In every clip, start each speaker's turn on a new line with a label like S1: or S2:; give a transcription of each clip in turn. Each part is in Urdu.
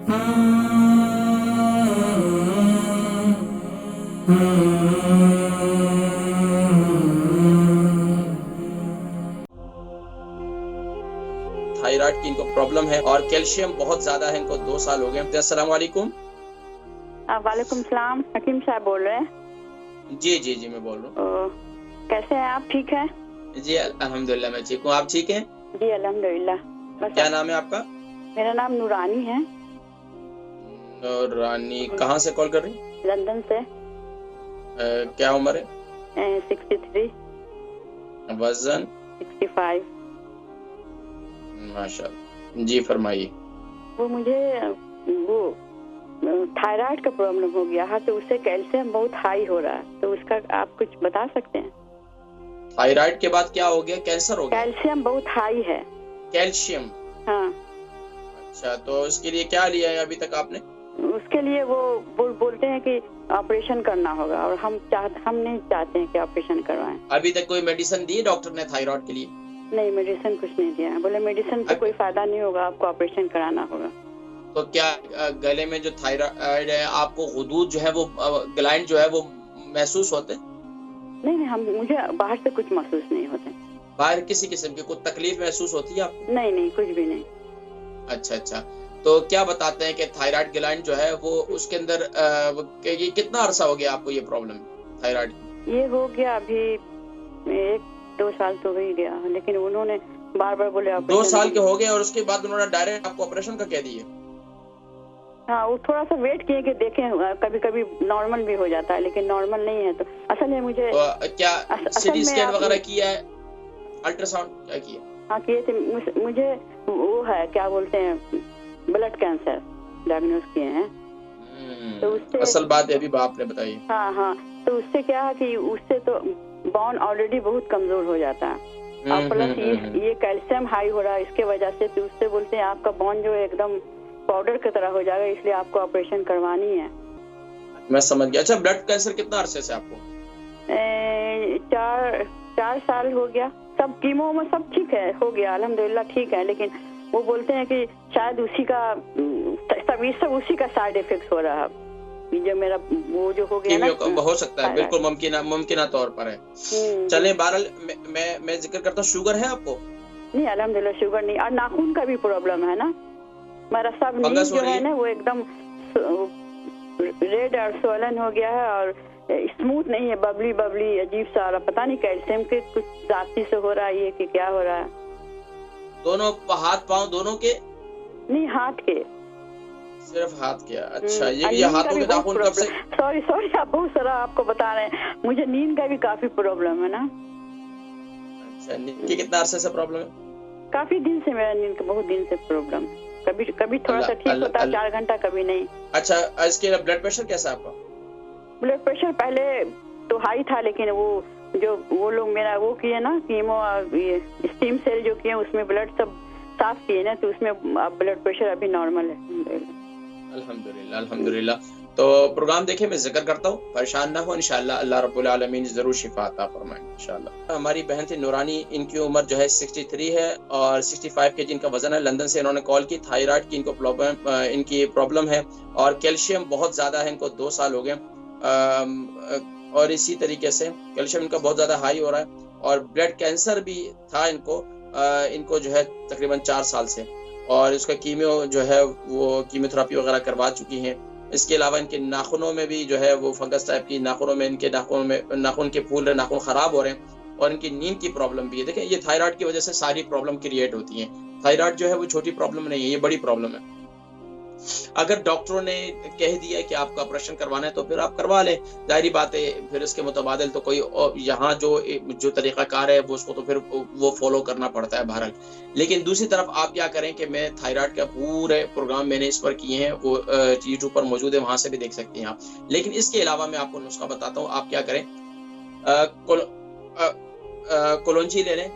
S1: تھائرائڈ کی ان کو پرابلم ہے اور کیلشیم بہت زیادہ ہے، ان کو 2 سال ہو گئے۔ السلام علیکم۔
S2: وعلیکم السلام، حکیم صاحب بول رہے ہیں؟
S1: جی میں بول رہا ہوں۔
S2: کیسے ہیں آپ؟ ٹھیک ہیں؟
S1: جی الحمدللہ میں ٹھیک ہوں، آپ ٹھیک ہیں؟
S2: جی الحمدللہ۔
S1: کیا نام ہے آپ کا؟
S2: میرا نام نورانی ہے۔
S1: نورانی کہاں سے کال کر رہی ہیں؟
S2: لندن سے۔
S1: کیا عمر ہے؟
S2: 63۔
S1: وزن؟
S2: 65۔
S1: ماشاء اللہ، جی فرمائیے۔
S2: وہ مجھے تھائرائڈ کا پرابلم ہو گیا ہے، تو اس سے کیلشیم بہت ہائی ہو رہا ہے، تو اس کا آپ کچھ بتا سکتے ہیں؟
S1: تھائرائڈ کے بعد کیا ہو گیا؟ کینسر ہو گیا؟
S2: کیلشیم بہت ہائی ہے۔
S1: کیلشیم؟
S2: ہاں۔
S1: اچھا، تو اس کے لیے کیا لیا ہے ابھی تک آپ نے؟
S2: اس کے لیے وہ بولتے ہیں کہ آپریشن کرنا ہوگا، اور ہم نہیں چاہتے ہیں کہ آپریشن کروائیں۔
S1: ابھی تک کوئی میڈیسن دی ڈاکٹر نے تھائرائڈ کے لیے؟
S2: نہیں، میڈیسن کچھ نہیں دیا ہے، بولے میڈیسن سے کوئی فائدہ نہیں ہوگا، آپ کو آپریشن کرانا ہوگا۔
S1: تو کیا گلے میں جو تھائرائڈ ہے آپ کو غدود جو ہے وہ گلینڈ جو ہے وہ محسوس ہوتے؟
S2: نہیں، مجھے باہر سے کچھ محسوس نہیں ہوتے۔
S1: باہر کسی قسم کی کوئی تکلیف محسوس ہوتی ہے آپ کو؟
S2: نہیں، کچھ بھی نہیں۔
S1: اچھا، تو کیا بتاتے ہیں کہ تھائرائڈ گلینڈ جو ہے وہ اس کے اندر یہ کتنا عرصہ ہو گیا آپ کو یہ پرابلم تھائرائڈ؟
S2: یہ ہو گیا ابھی 1-2 سال تو ہو ہی گیا، لیکن انہوں نے بار بولے
S1: 2 سال کے ہو گئے، اور اس کے بعد انہوں نے ڈائریکٹ آپ کو آپریشن کا کہہ دیے؟
S2: ہاں، وہ تھوڑا سا ویٹ کیے کہ دیکھیں، کبھی کبھی نارمل بھی ہو جاتا ہے، لیکن نارمل نہیں ہے۔ تو اصل میں مجھے
S1: کیا سی ٹی اسکین وغیرہ کیا ہے؟ الٹرا ساؤنڈ کیا کیا؟
S2: ہاں کیے تھے۔ مجھے وہ ہے کیا بولتے ہیں بلڈ کینسر ڈائگنوز کیے ہیں، تو اس سے
S1: اصل بات ہے ابھی آپ نے بتائی۔
S2: ہاں، تو اس سے کیا ہے کہ اس سے تو بون آلریڈی بہت کمزور ہو جاتا ہے، اور پلس یہ کیلشیم ہائی ہو رہا ہے، اس کے وجہ سے تو اس سے بولتے ہیں آپ کا بون جو ایک دم پاؤڈر کی طرح ہو جائے گا، اس لیے آپ کو آپریشن کروانی ہے۔
S1: میں سمجھ گیا۔ اچھا، بلڈ کینسر کتنا عرصے سے آپ کو؟
S2: 4 سال ہو گیا۔ سب کیمو میں سب ٹھیک ہے، ہو گیا الحمدللہ ٹھیک ہے، لیکن وہ بولتے ہیں کہ شاید اسی کا سائیڈ افیکٹ ہو رہا ہے، جو میرا وہ جو ہو گیا نا،
S1: ہو سکتا ہے، بالکل ممکنہ طور پر ہے۔ چلیں بہرحال میں ذکر کرتا ہوں، شوگر ہے آپ کو؟
S2: نہیں الحمدللہ شوگر نہیں، اور ناخن کا بھی پرابلم ہے نا، میرا سب نیل جو ہے نا وہ ایک دم ریڈ اور سویلن ہو گیا ہے، اور اسموتھ نہیں ہے، ببلی عجیب سا، پتہ نہیں کیلشیم کے کچھ ذاتی سے ہو رہا ہے یہ کہ کیا ہو رہا ہے۔
S1: دونوں ہاتھ پاؤں دونوں کے؟
S2: نہیں، ہاتھ کے،
S1: صرف ہاتھ کے۔ اچھا، یہ ہاتھوں کے ناخن کب سے؟
S2: سوری آپ بہت سارا آپ کو بتا رہے ہیں، مجھے نیند کا بھی کافی پرابلم ہے نا۔
S1: اچھا، نیند کی کتنا عرصے سے پرابلم ہے؟
S2: کافی دن سے میرا نیند کا بہت دن سے پرابلم ہے، کبھی تھوڑا سا ٹھیک ہوتا ہے 4 گھنٹہ، کبھی نہیں۔
S1: اچھا، اس کے بلڈ پریشر کیسا ہے آپ کا؟
S2: بلڈ پریشر پہلے تو ہائی تھا، لیکن وہ لوگ میرا وہ کیے نا کیمو، اسٹیم سیل جو کیے اس میں بلڈ سب صاف کیے نا، تو اس میں بلڈ پریشر ابھی نارمل ہے
S1: الحمدللہ۔ تو پروگرام دیکھیں، میں ذکر کرتا ہوں، پریشان نہ ہو، انشاءاللہ اللہ رب العالمین ضرور شفا عطا فرمائیں انشاءاللہ۔ ہماری بہن تھی نورانی، ان کی عمر جو ہے 63 ہے اور 65 کے جن کا وزن ہے۔ لندن سے انہوں نے کال کی، تھائرائڈ کی ان کی پرابلم ہے، اور کیلشیم بہت زیادہ ہے، ان کو 2 سال ہو گئے، اور اسی طریقے سے کیلشیم ان کا بہت زیادہ ہائی ہو رہا ہے، اور بلڈ کینسر بھی تھا ان کو جو ہے تقریباً 4 سال سے، اور اس کا کیمیو جو ہے وہ کیمیوتھراپی وغیرہ کروا چکی ہیں۔ اس کے علاوہ ان کے ناخنوں میں بھی جو ہے وہ فنگس ٹائپ کی، ناخن کے پھول رہے، ناخن خراب ہو رہے ہیں، اور ان کی نیند کی پرابلم بھی ہے۔ دیکھیں، یہ تھائرائڈ کی وجہ سے ساری پرابلم کریٹ ہوتی ہیں۔ تھائرائڈ جو ہے وہ چھوٹی پرابلم نہیں ہے، یہ بڑی پرابلم ہے۔ اگر ڈاکٹروں نے کہہ دیا کہ آپ کا آپریشن کروانا ہے تو پھر آپ کروا لیں، ظاہری بات ہے، پھر اس کے متبادل تو کوئی یہاں جو طریقہ کار ہے وہ اس کو تو پھر وہ فالو کرنا پڑتا ہے بہرحال۔ لیکن دوسری طرف آپ کیا کریں کہ میں تھائرائڈ کا پورے پروگرام میں نے اس پر کیے ہیں، وہ یوٹیوب پر موجود ہے، وہاں سے بھی دیکھ سکتے ہیں آپ۔ لیکن اس کے علاوہ میں آپ کو نسخہ بتاتا ہوں، آپ کیا کریں، کلونجی لے لیں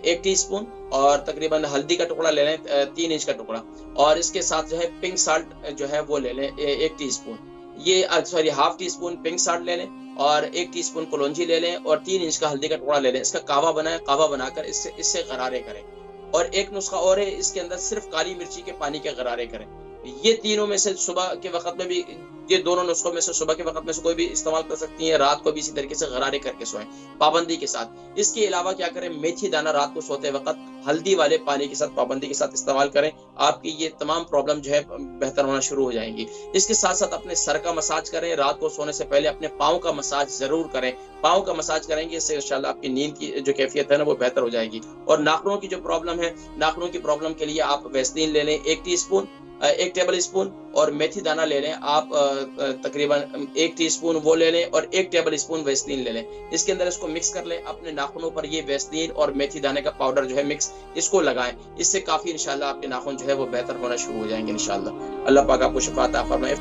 S1: 1 ٹی اسپون، اور تقریباً ہلدی کا ٹکڑا لے لیں 3 انچ کا ٹکڑا، اور اس کے ساتھ جو ہے پنک سالٹ جو ہے وہ لے لیں 1 T spoon, ½ T spoon pink salt لے لیں، اور 1 ٹی اسپون کلونجی لے لیں، اور 3 انچ کا ہلدی کا ٹکڑا لے لیں۔ اس کا کعوہ بنائیں، کعوہ بنا کر اس سے غرارے کریں۔ اور ایک نسخہ اور ہے، اس کے اندر صرف کالی مرچی کے پانی کے غرارے کریں، یہ تینوں میں سے صبح کے وقت میں بھی یہ دونوں نسخوں میں سے صبح کے وقت میں سے کوئی بھی استعمال کر سکتی ہیں، رات کو بھی اسی طریقے سے غرارے کر کے سوئیں پابندی کے ساتھ۔ اس کے علاوہ کیا کریں، میتھی دانہ رات کو سوتے وقت ہلدی والے پانی کے ساتھ پابندی کے ساتھ استعمال کریں، آپ کی یہ تمام پرابلم جو ہے بہتر ہونا شروع ہو جائیں گی۔ اس کے ساتھ ساتھ اپنے سر کا مساج کریں، رات کو سونے سے پہلے اپنے پاؤں کا مساج ضرور کریں، پاؤں کا مساج کریں گے، اس سے انشاءاللہ آپ کی نیند کی جو کیفیت ہے نا وہ بہتر ہو جائے گی۔ اور ناخنوں کی جو پرابلم ہے، ناخنوں کی پرابلم کے لیے آپ ویسلین لے لیں 1 ٹیبل اسپون، اور میتھی دانہ لے لیں آپ تقریباً 1 ٹی اسپون وہ لے لیں، اور 1 ٹیبل اسپون ویسلین لے لیں۔ اس کے اندر اس کو مکس کر لیں، اپنے ناخنوں پر یہ ویسلین اور میتھی دانے کا پاؤڈر جو ہے مکس، اس کو لگائیں، اس سے کافی انشاءاللہ آپ کے ناخن جو ہے وہ بہتر ہونا شروع ہو جائیں گے انشاءاللہ۔ اللہ پاک آپ کو شفا عطا فرمائے۔